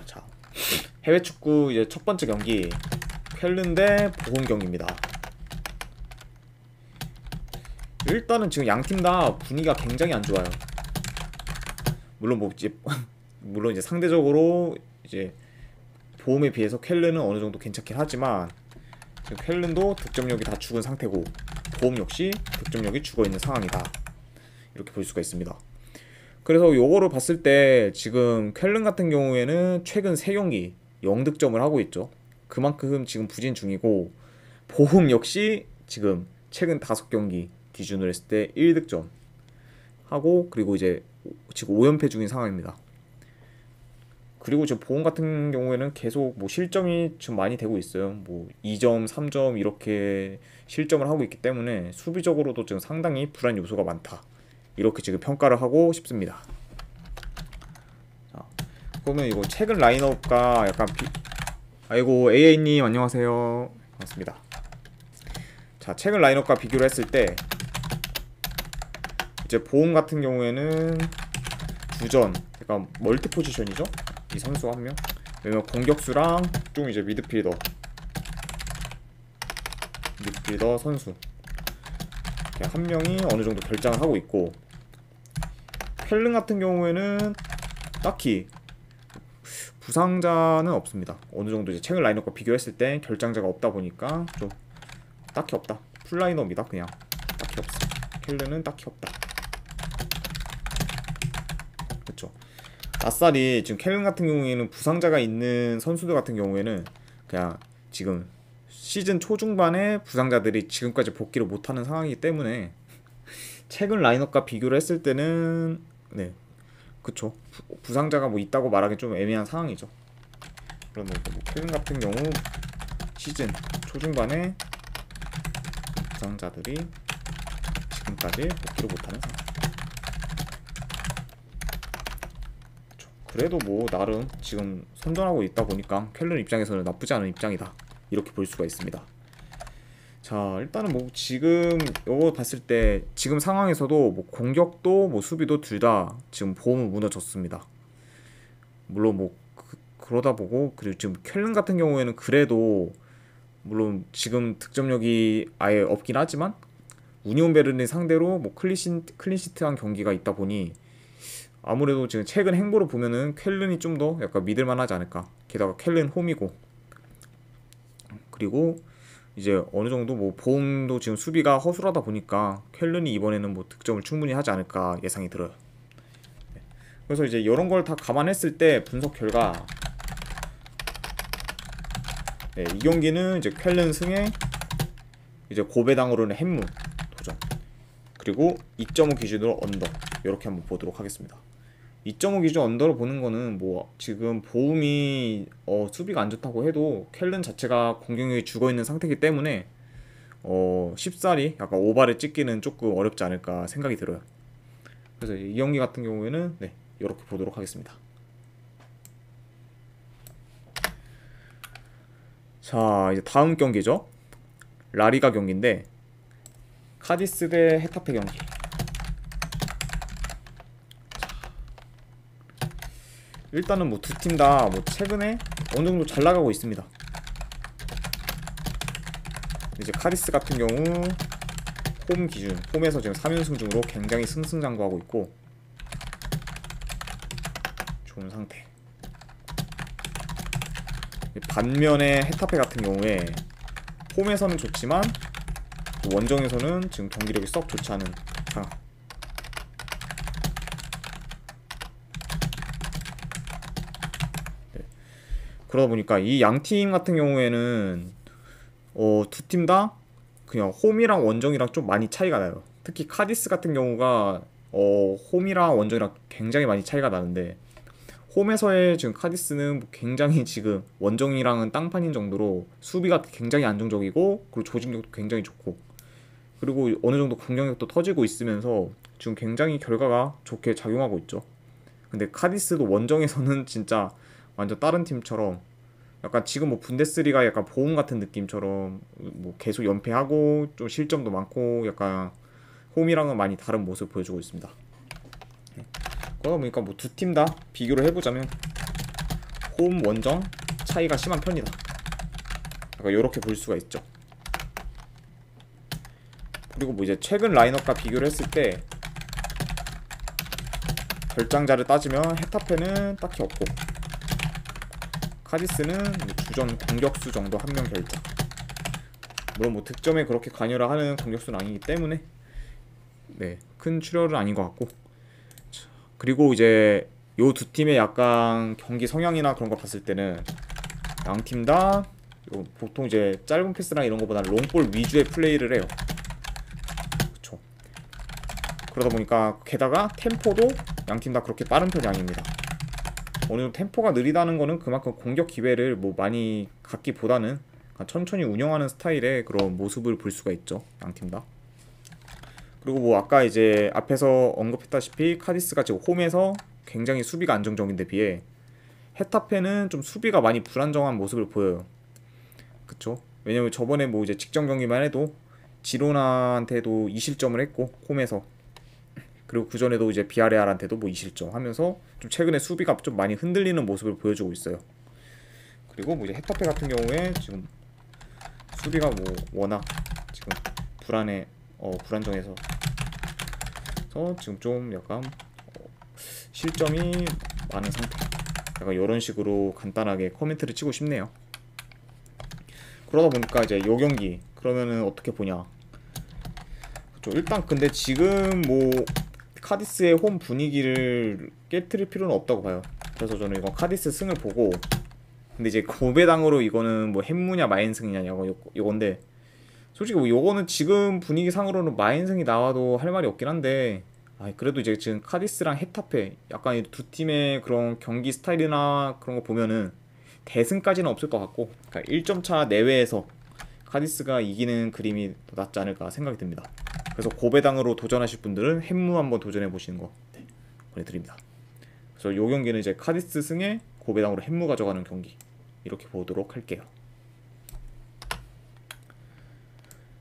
자, 해외 축구 이제 첫 번째 경기 쾰른 대 보홈 경기입니다. 일단은 지금 양 팀 다 분위기가 굉장히 안 좋아요. 물론 뭐 이제 물론 이제 상대적으로 이제 보험에 비해서 쾰른은 어느 정도 괜찮긴 하지만 지금 쾰른도 득점력이 다 죽은 상태고 보험 역시 득점력이 죽어 있는 상황이다. 이렇게 볼 수가 있습니다. 그래서 요거를 봤을 때 지금 쾰른 같은 경우에는 최근 3경기 0득점을 하고 있죠. 그만큼 지금 부진 중이고 보험 역시 지금 최근 5경기 기준으로 했을 때 1득점 하고 그리고 이제 지금 5연패 중인 상황입니다. 그리고 지금 보험 같은 경우에는 계속 뭐 실점이 좀 많이 되고 있어요. 뭐 2점, 3점 이렇게 실점을 하고 있기 때문에 수비적으로도 지금 상당히 불안 요소가 많다. 이렇게 지금 평가를 하고 싶습니다. 자, 그러면 이거 최근 라인업과 약간 아이고 AA님 안녕하세요. 반갑습니다. 자, 최근 라인업과 비교를 했을 때 이제 보험 같은 경우에는 주전 약간 멀티 포지션이죠. 이 선수 한 명. 왜냐면 공격수랑 좀 이제 미드필더 선수 한 명이 어느 정도 결장을 하고 있고 쾰른 같은 경우에는 딱히 부상자는 없습니다. 어느 정도 이제 최근 라인업과 비교했을 때 결장자가 없다 보니까 좀 딱히 없다. 풀 라인업이다 그냥. 딱히 없어. 쾰른은 딱히 없다. 그렇죠. 아싸리 지금 쾰른 같은 경우에는 부상자가 있는 선수들 같은 경우에는 그냥 지금 시즌 초중반에 부상자들이 지금까지 복귀를 못하는 상황이기 때문에 최근 라인업과 비교를 했을 때는 네 그쵸 부상자가 뭐 있다고 말하기 좀 애매한 상황이죠. 그러면 뭐 쾰른 같은 경우 시즌 초중반에 부상자들이 지금까지 복귀를 못하는 상황. 그쵸. 그래도 뭐 나름 지금 선전하고 있다 보니까 쾰른 입장에서는 나쁘지 않은 입장이다. 이렇게 볼 수가 있습니다. 자, 일단은 뭐 지금 이거 봤을 때 지금 상황에서도 뭐 공격도 뭐 수비도 둘 다 지금 보험은 무너졌습니다. 물론 뭐 그러다 보고 그리고 지금 쾰른 같은 경우에는 그래도 물론 지금 득점력이 아예 없긴 하지만 우니온 베를린 상대로 뭐 클린시트한 경기가 있다 보니 아무래도 지금 최근 행보를 보면은 쾰른이 좀 더 약간 믿을만하지 않을까. 게다가 쾰른 홈이고 그리고 이제 어느 정도 뭐 보험도 지금 수비가 허술하다 보니까 쾰른이 이번에는 뭐 득점을 충분히 하지 않을까 예상이 들어요. 그래서 이제 이런 걸 다 감안했을 때 분석 결과 네, 이 경기는 이제 쾰른 승에 이제 고배당으로는 햄무 도전 그리고 2.5 기준으로 언더 이렇게 한번 보도록 하겠습니다. 2.5 기준 언더로 보는 거는 뭐 지금 보움이 수비가 안 좋다고 해도 쾰른 자체가 공격력이 죽어있는 상태이기 때문에 쉽사리 약간 오바를 찍기는 조금 어렵지 않을까 생각이 들어요. 그래서 이 경기 같은 경우에는 네 이렇게 보도록 하겠습니다. 자, 이제 다음 경기죠. 라리가 경기인데 카디스 대 헤타페 경기. 일단은 뭐 두 팀 다 뭐 최근에 어느 정도 잘 나가고 있습니다. 이제 카디스 같은 경우 홈 기준, 홈에서 지금 3연승 중으로 굉장히 승승장구하고 있고 좋은 상태. 반면에 헤타페 같은 경우에 홈에서는 좋지만 원정에서는 지금 경기력이 썩 좋지 않은 상황. 그러다 보니까 이 양 팀 같은 경우에는 두 팀 다 그냥 홈이랑 원정이랑 좀 많이 차이가 나요. 특히 카디스 같은 경우가 홈이랑 원정이랑 굉장히 많이 차이가 나는데 홈에서의 지금 카디스는 굉장히 지금 원정이랑은 땅판인 정도로 수비가 굉장히 안정적이고 그리고 조직력도 굉장히 좋고 그리고 어느 정도 공격력도 터지고 있으면서 지금 굉장히 결과가 좋게 작용하고 있죠. 근데 카디스도 원정에서는 진짜 완전 다른 팀처럼 약간 지금 뭐 분데스리가 약간 보험 같은 느낌처럼 뭐 계속 연패하고 좀 실점도 많고 약간 홈이랑은 많이 다른 모습을 보여주고 있습니다. 그러다 보니까 뭐 두 팀 다 비교를 해보자면 홈 원정 차이가 심한 편이다. 약간 요렇게 볼 수가 있죠. 그리고 뭐 이제 최근 라인업과 비교를 했을 때 결장자를 따지면 헤타페는 딱히 없고, 카디스는 뭐 주전 공격수 정도 한 명 결정. 물론 뭐 득점에 그렇게 관여를 하는 공격수는 아니기 때문에 네, 큰 출혈은 아닌 것 같고. 그리고 이제 요 두 팀의 약간 경기 성향이나 그런 거 봤을 때는 양 팀 다 보통 이제 짧은 패스랑 이런 거보다는 롱볼 위주의 플레이를 해요. 그쵸. 그러다 보니까 게다가 템포도 양 팀 다 그렇게 빠른 편이 아닙니다. 어느 정도 템포가 느리다는 거는 그만큼 공격 기회를 뭐 많이 갖기보다는 천천히 운영하는 스타일의 그런 모습을 볼 수가 있죠, 양 팀 다. 그리고 뭐 아까 이제 앞에서 언급했다시피 카디스가 지금 홈에서 굉장히 수비가 안정적인데 비해 헤타페는 좀 수비가 많이 불안정한 모습을 보여요. 그쵸? 왜냐면 저번에 뭐 이제 직전 경기만 해도 지로나한테도 2실점을 했고 홈에서, 그리고 그 전에도 이제 비아레알한테도 뭐 2실점 하면서 좀 최근에 수비가 좀 많이 흔들리는 모습을 보여주고 있어요. 그리고 뭐 이제 헤타페 같은 경우에 지금 수비가 뭐 워낙 지금 불안정해서 지금 좀 약간 실점이 많은 상태. 약간 이런 식으로 간단하게 코멘트를 치고 싶네요. 그러다 보니까 이제 요 경기 그러면은 어떻게 보냐. 그쵸? 일단 근데 지금 뭐 카디스의 홈 분위기를 깨트릴 필요는 없다고 봐요. 그래서 저는 이거 카디스 승을 보고, 근데 이제 고배당으로 이거는 뭐 햄무냐 마인승이냐 요건데, 솔직히 뭐 요거는 지금 분위기 상으로는 마인승이 나와도 할 말이 없긴 한데, 그래도 이제 지금 카디스랑 헤타페 약간 이 두 팀의 그런 경기 스타일이나 그런 거 보면은 대승까지는 없을 것 같고, 그러니까 1점 차 내외에서 카디스가 이기는 그림이 더 낫지 않을까 생각이 듭니다. 그래서 고배당으로 도전하실 분들은 햄무 한번 도전해 보시는 거 보내드립니다. 그래서 요 경기는 이제 카디스 승에 고배당으로 햄무 가져가는 경기, 이렇게 보도록 할게요.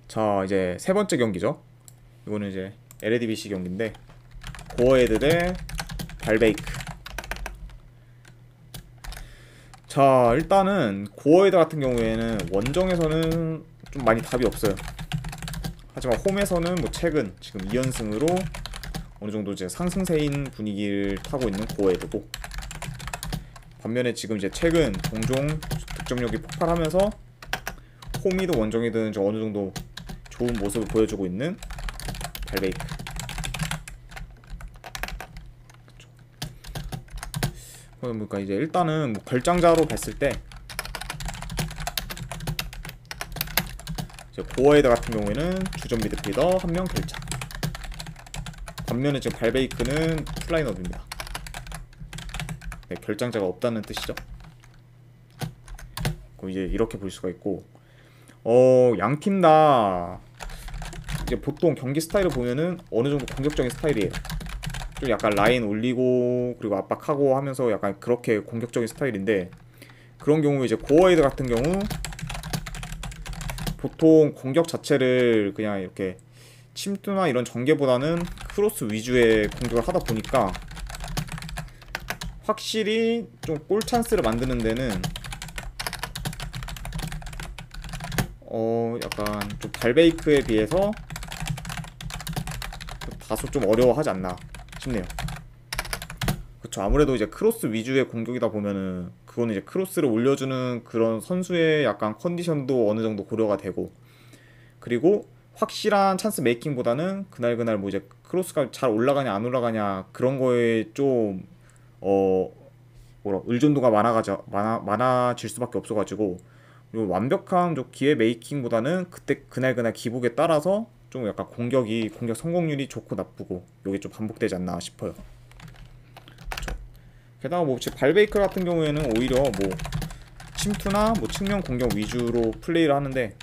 자, 이제 세 번째 경기죠. 이거는 이제 LADBC 경기인데 고어헤드 대 발베이크. 자, 일단은 고어헤드 같은 경우에는 원정에서는 좀 많이 답이 없어요. 하지만 홈에서는 뭐 최근 지금 2연승으로 어느정도 이제 상승세인 분위기를 타고 있는 고어헤드고, 반면에 지금 이제 최근 종종 득점력이 폭발하면서 홈이든 원정이든 이제 어느정도 좋은 모습을 보여주고 있는 발베이크. 그러니까 이제 일단은 뭐 결장자로 봤을 때 고어헤드 같은 경우에는 주전 미드필더 한 명 결장. 반면에 지금 발베이크는 플라이너입니다. 네, 결장자가 없다는 뜻이죠. 그럼 이제 이렇게 볼 수가 있고, 양 팀 다 이제 보통 경기 스타일을 보면은 어느 정도 공격적인 스타일이에요. 좀 약간 라인 올리고 그리고 압박하고 하면서 약간 그렇게 공격적인 스타일인데, 그런 경우에 이제 고어헤드 같은 경우 보통 공격 자체를 그냥 이렇게 침투나 이런 전개보다는 크로스 위주의 공격을 하다 보니까 확실히 좀 골 찬스를 만드는 데는 약간 좀 발베이크에 비해서 다소 좀 어려워하지 않나 싶네요. 그쵸, 아무래도 이제 크로스 위주의 공격이다 보면은 그거는 이제 크로스를 올려주는 그런 선수의 약간 컨디션도 어느 정도 고려가 되고, 그리고 확실한 찬스 메이킹보다는 그날 뭐 이제 크로스가 잘 올라가냐 안 올라가냐 그런 거에 좀 의존도가 많아질 수밖에 없어가지고, 그리고 완벽한 좀 기회 메이킹보다는 그때 그날 기복에 따라서 좀 약간 공격 성공률이 좋고 나쁘고 요게 좀 반복되지 않나 싶어요. 그쵸. 게다가 뭐 발베이크 같은 경우에는 오히려 뭐 침투나 뭐 측면 공격 위주로 플레이를 하는데,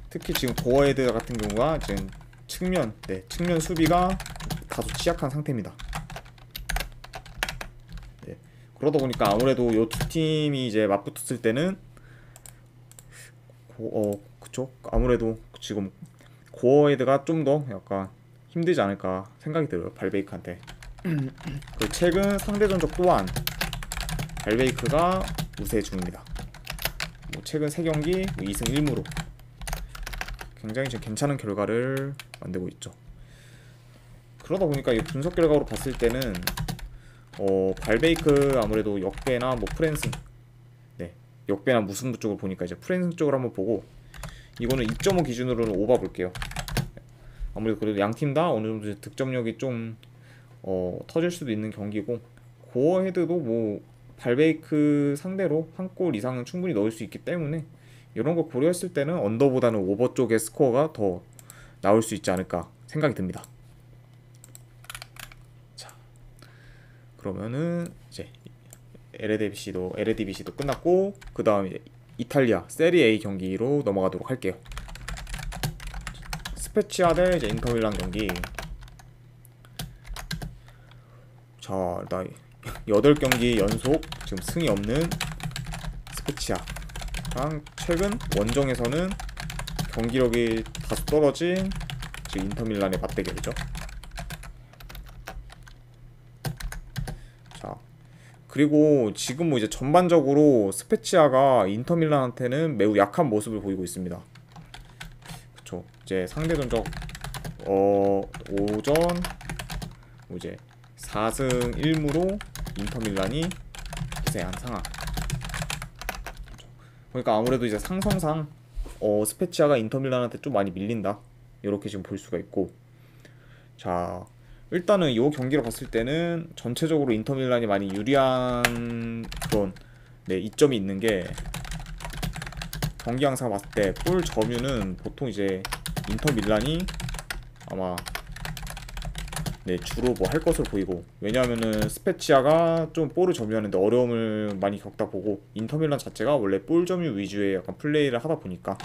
특히 지금 고어헤드 같은 경우가 지금 측면 수비가 다소 취약한 상태입니다. 네. 그러다 보니까 아무래도 이 두 팀이 이제 맞붙었을 때는 그쵸, 아무래도 지금 고어헤드가 좀 더 약간 힘들지 않을까 생각이 들어요, 발베이크한테. 그 최근 상대 전적 또한 발베이크가 우세 중입니다. 뭐 최근 3경기 2승 1무로 굉장히 지금 괜찮은 결과를 만들고 있죠. 그러다 보니까 이 분석 결과로 봤을 때는 발베이크 아무래도 역배나 뭐 프랜승, 네, 역배나 무승부 쪽을 보니까 이제 프랜승 쪽을 한번 보고, 이거는 2.5 기준으로는 오바 볼게요. 아무래도 그래도 양 팀 다 어느 정도 득점력이 좀 터질 수도 있는 경기고, 고어헤드도 뭐 발베이크 상대로 한 골 이상은 충분히 넣을 수 있기 때문에 이런 거 고려했을 때는 언더보다는 오버 쪽의 스코어가 더 나올 수 있지 않을까 생각이 듭니다. 자, 그러면은 이제 에레디비시도 끝났고, 그 다음 이제 이탈리아 세리에 A 경기로 넘어가도록 할게요. 스페치아 대 이제 인터밀란 경기. 자, 나 8경기 연속 지금 승이 없는 스페치아랑 최근 원정에서는 경기력이 다소 떨어진 지금 인터밀란의 맞대결이죠. 자, 그리고 지금 뭐 이제 전반적으로 스페치아가 인터밀란한테는 매우 약한 모습을 보이고 있습니다. 그쵸. 이제 상대 전적 오전 뭐 이제 4승 1무로 인터밀란이 기세한 상황. 그러니까 아무래도 이제 상성상 스페치아가 인터밀란한테 좀 많이 밀린다, 이렇게 지금 볼 수가 있고, 자, 일단은 이 경기를 봤을 때는 전체적으로 인터밀란이 많이 유리한 그런 이점이 있는 게, 경기 양상 봤을 때 볼 점유는 보통 이제 인터밀란이 아마 주로 뭐 할 것으로 보이고, 왜냐하면은 스페치아가 좀 볼을 점유하는데 어려움을 많이 겪다 보고, 인터밀란 자체가 원래 볼 점유 위주의 약간 플레이를 하다 보니까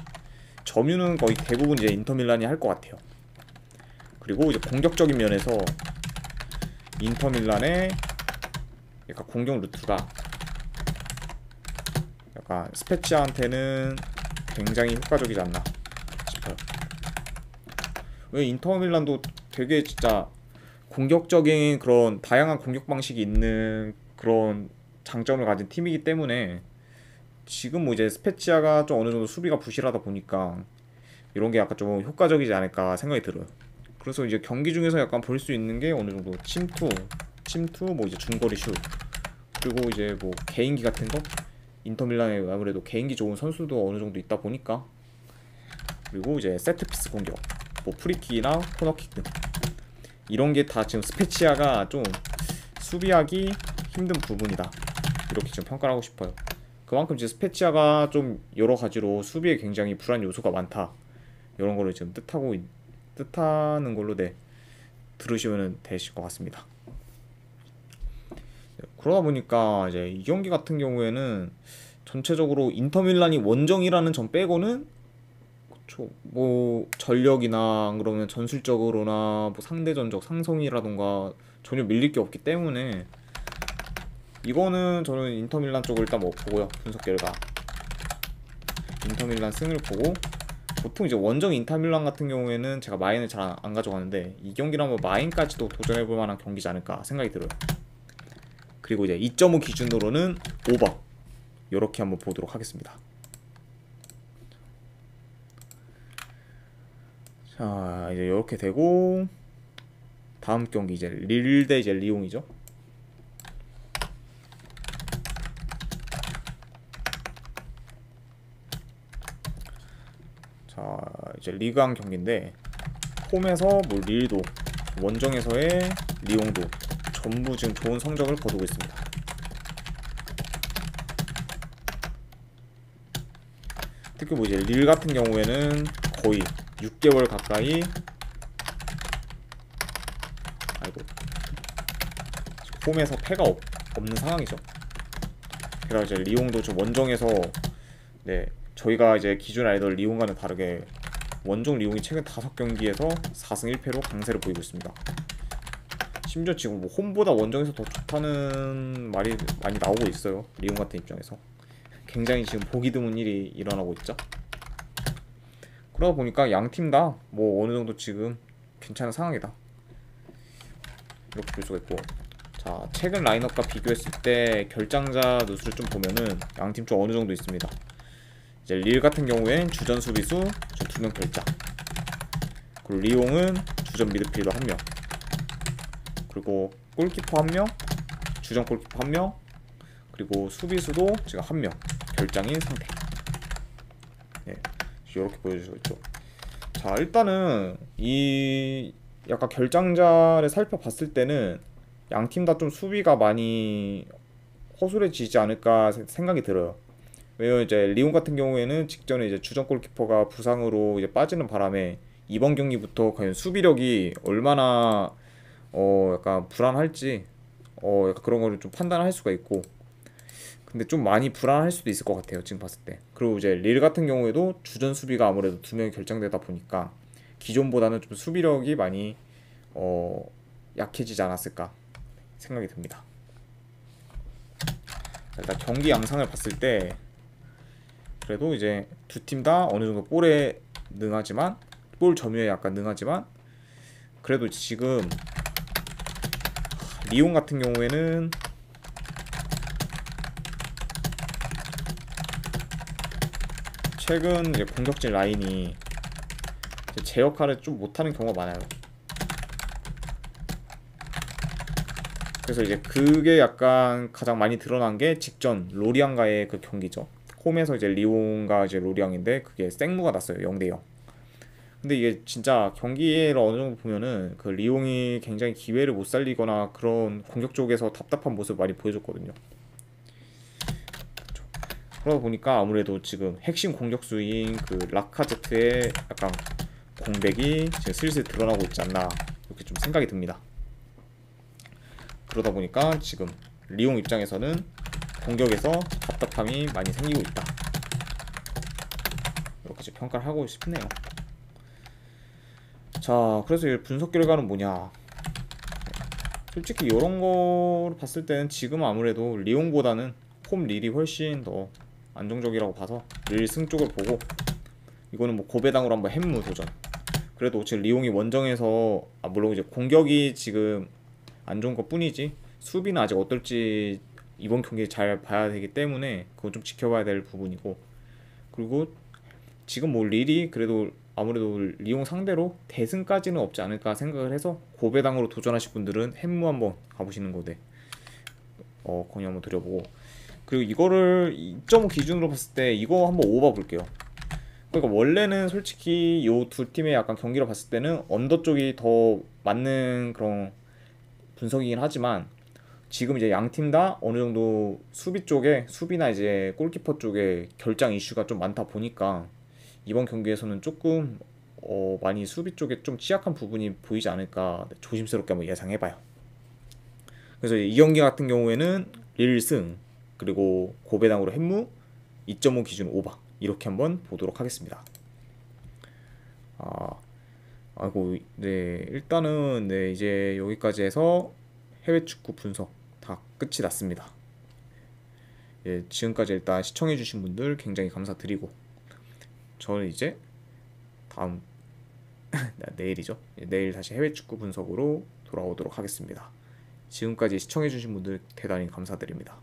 점유는 거의 대부분 이제 인터밀란이 할 것 같아요. 그리고 이제 공격적인 면에서 인터밀란의 약간 공격 루트가 약간 스페치아한테는 굉장히 효과적이지 않나 싶어요. 왜 인터밀란도 되게 진짜 공격적인 그런 다양한 공격 방식이 있는 그런 장점을 가진 팀이기 때문에, 지금 뭐 이제 스페치아가 좀 어느 정도 수비가 부실하다 보니까 이런 게 약간 좀 효과적이지 않을까 생각이 들어요. 그래서 이제 경기 중에서 약간 볼 수 있는 게 어느 정도 침투 뭐 이제 중거리 슛, 그리고 이제 뭐 개인기 같은 거, 인터밀란에 아무래도 개인기 좋은 선수도 어느 정도 있다 보니까, 그리고 이제 세트피스 공격, 뭐 프리킥이나 코너킥 등 이런 게 다 지금 스페치아가 좀 수비하기 힘든 부분이다, 이렇게 지금 평가를 하고 싶어요. 그만큼 이제 스페치아가 좀 여러 가지로 수비에 굉장히 불안 요소가 많다, 이런 거를 지금 뜻하는 걸로 들으시면 되실 것 같습니다. 그러다 보니까 이제 이 경기 같은 경우에는 전체적으로 인터밀란이 원정이라는 점 빼고는, 그쵸, 뭐 전력이나 그러면 전술적으로나 뭐 상대 전적 상성이라던가 전혀 밀릴 게 없기 때문에, 이거는 저는 인터밀란 쪽을 일단 뭐 보고요. 분석 결과 인터밀란 승을 보고, 보통 이제 원정 인터밀란 같은 경우에는 제가 마인을 잘 안 가져가는데, 이 경기는 한번 마인까지도 도전해볼 만한 경기지 않을까 생각이 들어요. 그리고 이제 2.5 기준으로는 오버, 요렇게 한번 보도록 하겠습니다. 자, 이제 이렇게 되고, 다음 경기 이제 릴 대 이제 리옹이죠. 자, 이제 리그왕 경기인데, 홈에서 뭐 릴도, 원정에서의 리옹도 전부 지금 좋은 성적을 거두고 있습니다. 특히 뭐 이제 릴 같은 경우에는 거의 6개월 가까이, 홈에서 패가 없는 상황이죠. 그래서 이제 리옹도 좀 원정에서 저희가 이제 기존 알던 리옹과는 다르게 원정 리옹이 최근 5경기에서 4승 1패로 강세를 보이고 있습니다. 심지어 지금 뭐 홈보다 원정에서 더 좋다는 말이 많이 나오고 있어요. 리옹 같은 입장에서 굉장히 지금 보기 드문 일이 일어나고 있죠. 그러다 보니까 양 팀 다 뭐 어느 정도 지금 괜찮은 상황이다, 이렇게 볼 수가 있고, 자, 최근 라인업과 비교했을 때 결장자 누수를 좀 보면은 양팀 좀 어느 정도 있습니다. 이제 릴 같은 경우엔 주전 수비수 2명 결장, 그리고 리옹은 주전 미드필더 1명, 그리고 골키퍼 1명, 주전 골키퍼 1명, 그리고 수비수도 지금 1명 결장인 상태. 네, 이렇게 보여주고 있죠. 자, 일단은 이 약간 결장자를 살펴봤을 때는 양팀 다 좀 수비가 많이 허술해지지 않을까 생각이 들어요. 왜냐면 이제 리옹 같은 경우에는 직전에 이제 주전 골키퍼가 부상으로 이제 빠지는 바람에 이번 경기부터 과연 수비력이 얼마나 약간 불안할지 약간 그런 거를 좀 판단할 수가 있고, 근데 좀 많이 불안할 수도 있을 것 같아요, 지금 봤을 때. 그리고 이제 릴 같은 경우에도 주전 수비가 아무래도 2명이 결정되다 보니까 기존보다는 좀 수비력이 많이 약해지지 않았을까 생각이 듭니다. 일단 경기 양상을 봤을 때 그래도 이제 두 팀 다 어느 정도 볼에 능하지만, 볼 점유에 약간 능하지만, 그래도 지금 리옹 같은 경우에는 최근 이제 공격진 라인이 이제 제 역할을 좀 못하는 경우가 많아요. 그래서 이제 그게 약간 가장 많이 드러난 게 직전 로리앙과의 그 경기죠. 홈에서 이제 리옹과 이제 로리앙인데 그게 생무가 났어요. 0대0. 근데 이게 진짜 경기를 어느 정도 보면은 그 리옹이 굉장히 기회를 못 살리거나 그런 공격 쪽에서 답답한 모습을 많이 보여줬거든요. 그러다 보니까 아무래도 지금 핵심 공격수인 그 라카제트의 약간 공백이 지금 슬슬 드러나고 있지 않나 이렇게 좀 생각이 듭니다. 그러다 보니까 지금 리옹 입장에서는 공격에서 답답함이 많이 생기고 있다, 이렇게 좀 평가를 하고 싶네요. 자, 그래서 이 분석 결과는 뭐냐. 솔직히 이런 거를 봤을 때는 지금 아무래도 리옹보다는 홈 릴이 훨씬 더 안정적이라고 봐서 릴 승 쪽을 보고, 이거는 뭐 고배당으로 한번 햄무 도전. 그래도 지금 리옹이 원정에서 물론 이제 공격이 지금 안 좋은 것 뿐이지 수비는 아직 어떨지 이번 경기 잘 봐야 되기 때문에 그건 좀 지켜봐야 될 부분이고, 그리고 지금 뭐 릴이 그래도 아무래도 리옹 상대로 대승까지는 없지 않을까 생각을 해서 고배당으로 도전하실 분들은 햄무 한번 가보시는 거대 건의 한번 드려보고, 그리고 이거를 2.5 기준으로 봤을 때 이거 한번 오버 볼게요. 그러니까 원래는 솔직히 요 두 팀의 약간 경기를 봤을 때는 언더 쪽이 더 맞는 그런 분석이긴 하지만, 지금 이제 양 팀 다 어느 정도 수비 쪽에, 수비나 이제 골키퍼 쪽에 결장 이슈가 좀 많다 보니까 이번 경기에서는 조금 많이 수비 쪽에 좀 취약한 부분이 보이지 않을까 조심스럽게 한번 예상해봐요. 그래서 이 경기 같은 경우에는 1승 그리고 고배당으로 햄무 2.5 기준 오버 이렇게 한번 보도록 하겠습니다. 아이고, 네, 일단은 네, 이제 여기까지 해서 해외 축구 분석 다 끝이 났습니다. 예, 지금까지 일단 시청해주신 분들 굉장히 감사드리고, 저는 이제 다음 내일이죠. 내일 다시 해외 축구 분석으로 돌아오도록 하겠습니다. 지금까지 시청해주신 분들 대단히 감사드립니다.